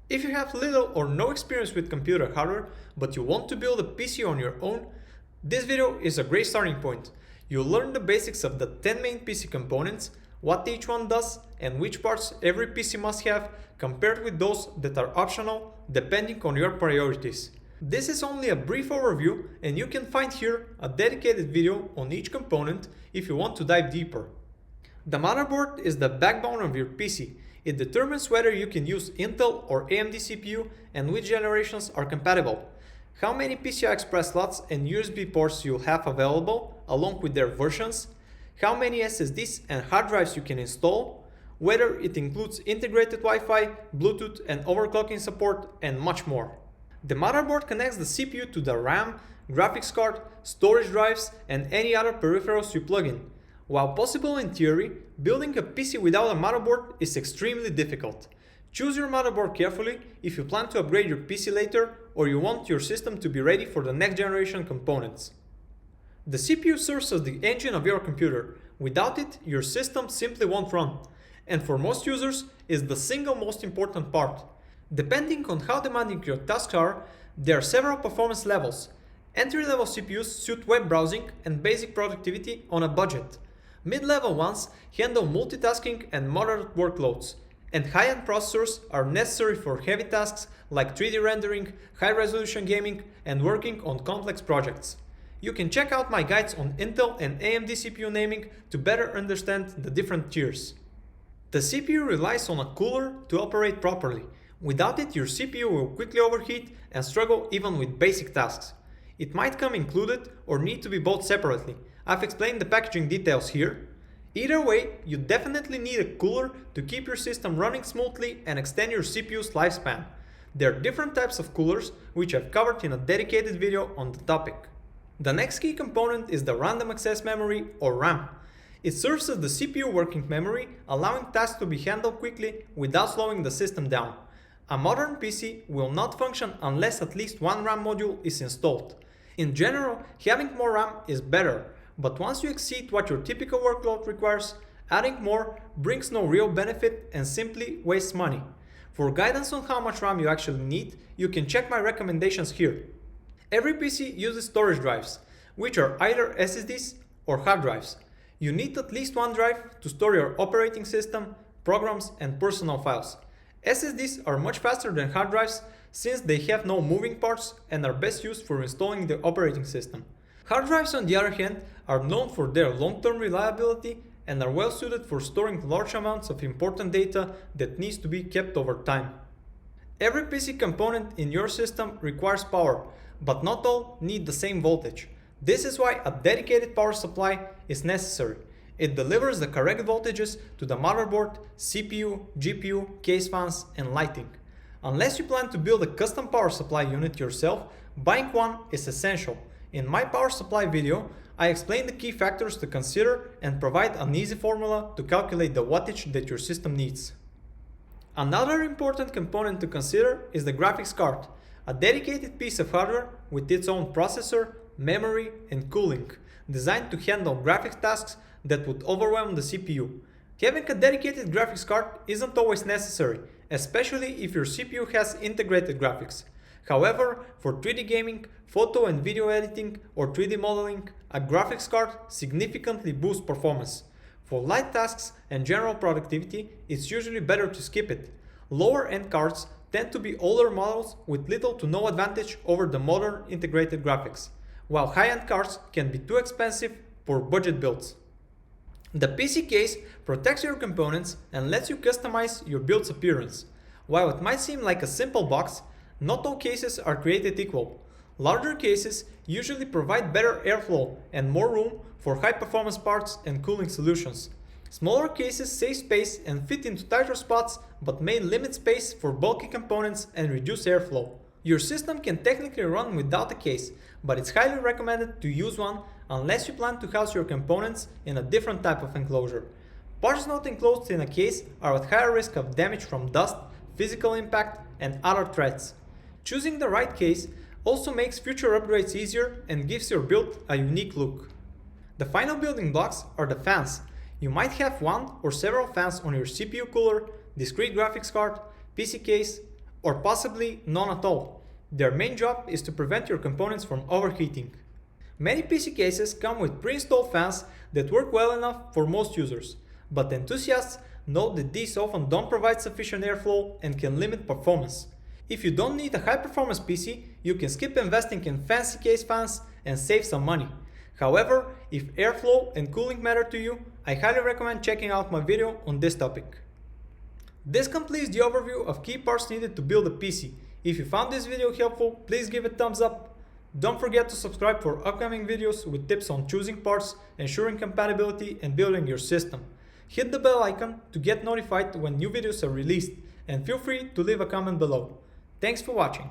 If you have little or no experience with computer hardware, but you want to build a PC on your own, this video is a great starting point. You'll learn the basics of the 10 main PC components, what each one does, and which parts every PC must have compared with those that are optional depending on your priorities. This is only a brief overview, and you can find here a dedicated video on each component if you want to dive deeper. The motherboard is the backbone of your PC. It determines whether you can use Intel or AMD CPU and which generations are compatible, how many PCI Express slots and USB ports you'll have available along with their versions, how many SSDs and hard drives you can install, whether it includes integrated Wi-Fi, Bluetooth and overclocking support, and much more. The motherboard connects the CPU to the RAM, graphics card, storage drives, and any other peripherals you plug in. While possible in theory, building a PC without a motherboard is extremely difficult. Choose your motherboard carefully if you plan to upgrade your PC later or you want your system to be ready for the next generation components. The CPU serves as the engine of your computer. Without it, your system simply won't run, and for most users is the single most important part. Depending on how demanding your tasks are, there are several performance levels. Entry-level CPUs suit web browsing and basic productivity on a budget. Mid-level ones handle multitasking and moderate workloads, and high-end processors are necessary for heavy tasks like 3D rendering, high-resolution gaming, and working on complex projects. You can check out my guides on Intel and AMD CPU naming to better understand the different tiers. The CPU relies on a cooler to operate properly. Without it, your CPU will quickly overheat and struggle even with basic tasks. It might come included or need to be bought separately. I've explained the packaging details here. Either way, you definitely need a cooler to keep your system running smoothly and extend your CPU's lifespan. There are different types of coolers, which I've covered in a dedicated video on the topic. The next key component is the random access memory, or RAM. It serves as the CPU working memory, allowing tasks to be handled quickly without slowing the system down. A modern PC will not function unless at least one RAM module is installed. In general, having more RAM is better, but once you exceed what your typical workload requires, adding more brings no real benefit and simply wastes money. For guidance on how much RAM you actually need, you can check my recommendations here. Every PC uses storage drives, which are either SSDs or hard drives. You need at least one drive to store your operating system, programs, and personal files. SSDs are much faster than hard drives since they have no moving parts and are best used for installing the operating system. Hard drives, on the other hand, are known for their long-term reliability and are well suited for storing large amounts of important data that needs to be kept over time. Every PC component in your system requires power, but not all need the same voltage. This is why a dedicated power supply is necessary. It delivers the correct voltages to the motherboard, CPU, GPU, case fans, and lighting. Unless you plan to build a custom power supply unit yourself, buying one is essential. In my power supply video, I explain the key factors to consider and provide an easy formula to calculate the wattage that your system needs. Another important component to consider is the graphics card, a dedicated piece of hardware with its own processor, memory, and cooling, designed to handle graphics tasks that would overwhelm the CPU. Having a dedicated graphics card isn't always necessary, especially if your CPU has integrated graphics. However, for 3D gaming, photo and video editing, or 3D modeling, a graphics card significantly boosts performance. For light tasks and general productivity, it's usually better to skip it. Lower-end cards tend to be older models with little to no advantage over the modern integrated graphics, while high-end cards can be too expensive for budget builds. The PC case protects your components and lets you customize your build's appearance. While it might seem like a simple box, not all cases are created equal. Larger cases usually provide better airflow and more room for high-performance parts and cooling solutions. Smaller cases save space and fit into tighter spots, but may limit space for bulky components and reduce airflow. Your system can technically run without a case, but it's highly recommended to use one unless you plan to house your components in a different type of enclosure. Parts not enclosed in a case are at higher risk of damage from dust, physical impact, and other threats. Choosing the right case also makes future upgrades easier and gives your build a unique look. The final building blocks are the fans. You might have one or several fans on your CPU cooler, discrete graphics card, PC case, or possibly none at all. Their main job is to prevent your components from overheating. Many PC cases come with pre-installed fans that work well enough for most users, but enthusiasts note that these often don't provide sufficient airflow and can limit performance. If you don't need a high-performance PC, you can skip investing in fancy case fans and save some money. However, if airflow and cooling matter to you, I highly recommend checking out my video on this topic. This completes the overview of key parts needed to build a PC. If you found this video helpful, please give it a thumbs up. Don't forget to subscribe for upcoming videos with tips on choosing parts, ensuring compatibility, and building your system. Hit the bell icon to get notified when new videos are released, and feel free to leave a comment below. Thanks for watching.